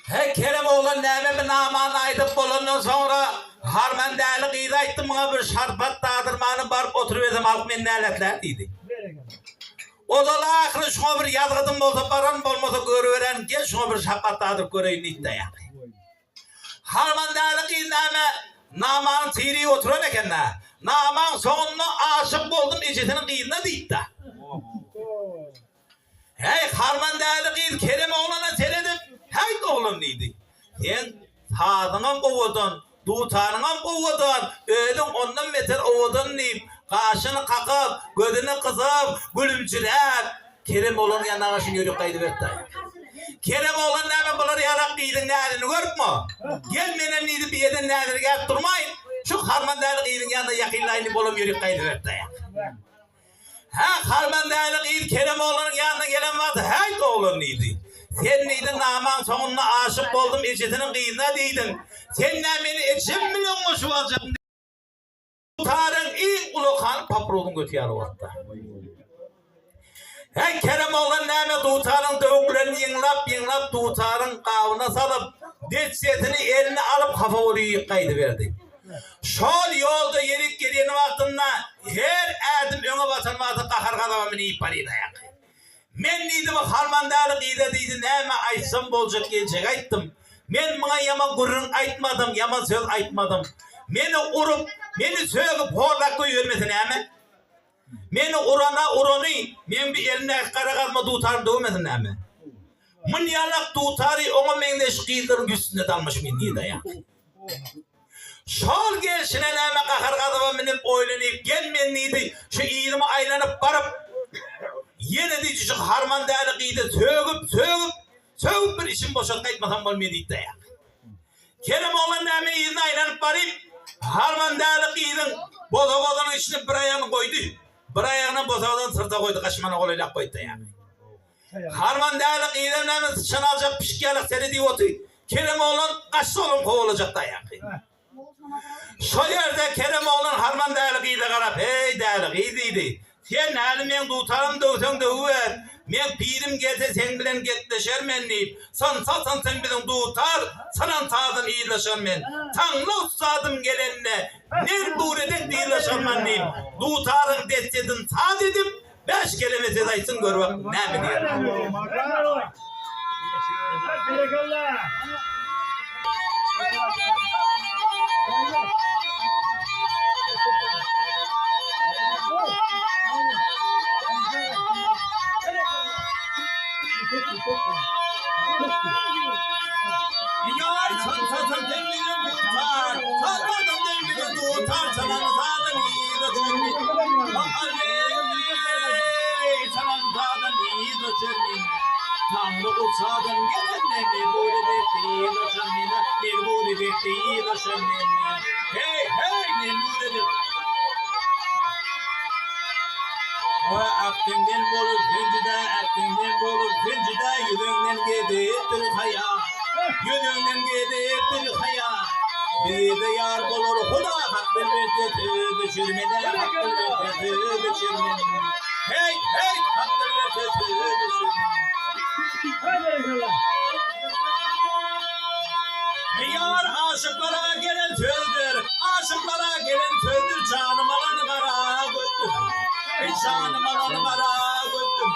Hey Kerem oğlan neme naman aydıp bolandan sonra harman değerli gıyda ettim bana bir şarpat dağdırmanı barıp oturuverdim halk men neletler deydi. O da ahırı şuna bir yazgıdım olsa baran bolmasa görüveren gel şuna bir şarpat dağdır göreyin deydi ya. Harman değerli gıyda neme naman tiri oturan eken de naman sonuna aşık oldum ecetinin gıyına deydi. Hey harman değerli gıyda Kerem oğlana seyredip hey oğlum neydi? Sen tadından ovadan, dutarından ovadan, ödün ondan meter ovadan neyip, kaşını kakıp, gözünü kızıp, gülümçüler. Kerem oğlanın yanına kaşın yörük kaydı verdi. Kerem oğlan hemen bunları yarak neydin neyini görüp mü? Gel benim neydi bir yerden neyini gelip durmayın. Şu harman değerli gıydın yanında yakınlayını bolum yörük kaydı verdi. Ha harman değerli gıydı Kerem oğlanın yanına gelen vardı. Hey oğlum neydi? Sen neydin naman sonuna aşık oldum eşitinin kıyına deydin. Senden beni eşim milyon şu alacağım. Tutarın ilk ulukan paprolun götüyarı orta. Hey Kerem oğlan neyme tutarın dövüklerini yınlap tutarın kavuna salıp detsetini eline alıp kafa oluyor yıkaydı verdi. Şol yolda yerik geleni vaktinde her adım öne batan vaktı kahar kadavamını iyip parayı dayak. Men neydi bu harman değerli gıyda deydi neyme aytsam bolacak gelecek ayttım. Men bana yaman gurrun aytmadım, yaman söz aytmadım. Meni urup, meni sögüp horlak koyuvermesin neyme. Meni uranı, men bir eline kara kazma tutarım dövmesin neyme. Mun yalak tutarı ona men de şıkıyların üstüne dalmış men neydi ya. Şol gelşine neyme kahar kazma menip oylanıp gelmen neydi şu iyilimi aylanıp barıp yine de şu harman değerli gıyda sögüp bir işin boşalt kayıtmasam olmuyor deyip de ya. Kerem oğlan neyme iyilini aylanıp barayım, harman değerli gıydın bozagodunun içine bir ayağını koydu. Bir ayağını bozagodun sırta koydu, kaşımana kolayla koydu da ya. Harman değerli gıydın neyme sıçan alacak pişkiyalık seni diye otu. Kerem oğlan kaçta oğlum kovalacak da ya. Şu yerde Kerem oğlan harman değerli gıyda karab, hey değerli gıydıydı. Sen halimen tutarım dövsen dövüver. Men pirim gelse sen bilen getleşer men deyip. Sansasan sen bilen tutar, sanan sağdan iyileşer men. Tanrı ustadım gelenle, ner buredek iyileşer men deyip. Tutarın detsedin sağ dedim, 5 kelimesi daysın gör bak, ne mi diyelim. Yar sansasan demliğin tutar, sansasan demliğin tutar, sanan sağdan iyileşer. Sanan sağdan iyileşer. Tanrı uçadan gelenle nebulet iyileşer. Nebulet iyileşer. Hey nebulet. Aktinden bolup zincide, yüzünden gidiptir haya. Yüzünden gidiptir haya. Bir de yar bulur huda hak bilmesi düşürmeden, hak bilmesi düşürmeden. Hey hak bilmesi düşürmeden. Yar aşıklara gelen sözdür, canım alanı kara götür. Canım alanı kara götür.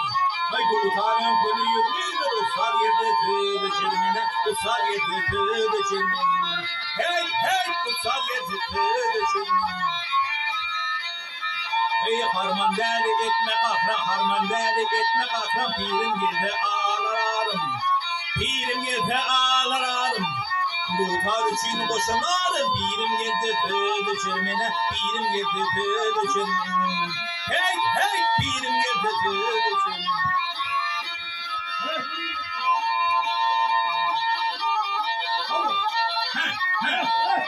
Hay tutarım kulu yüzüyle, usar yedi düşürmene, usar yedi düşürmene. Hey usar yedi düşürmene. Ey harman deli etme kahra, pirim gelse ağlarım. Tutar için boşanarım, pirim gelse düşürmene, Hey pirim gelse düşürmene.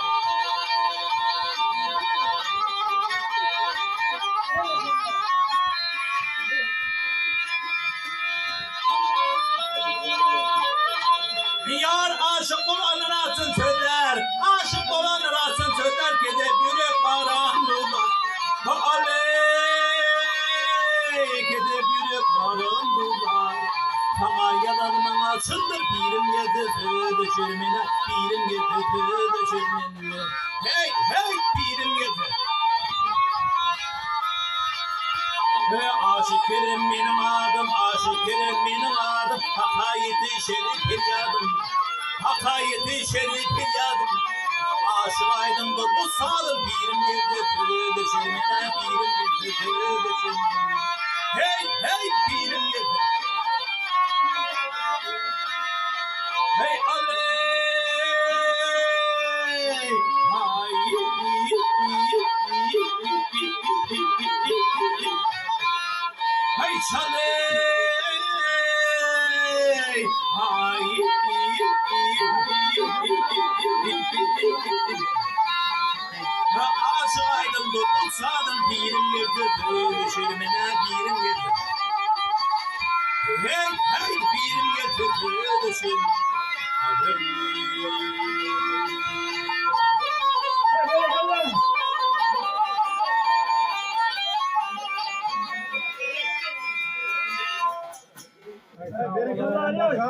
Yar aşık olanlar atın sözler, gede yürek bağıran durma. Gidip yürüp varım duvar. Sana yalanıma açıldır birim yedi düşürmene. Birim yedi düşürmene. Hey hey birim yedi. Ve aşıklarım benim adım, aşıklarım benim adım. Hakayeti şerif bir yadım, hakayeti şerif bir yadım. Aşık aydın da bu sağdım, birim girdi pürüdü şermine, birim girdi pürüdü şermine. Hey hey birim girdi. Hey aley, hay hey çaley, ay aşık aydım da bulsadım birim girdi düşürmene birim girdi. Hey hey birim girdi düşürmene. Very good.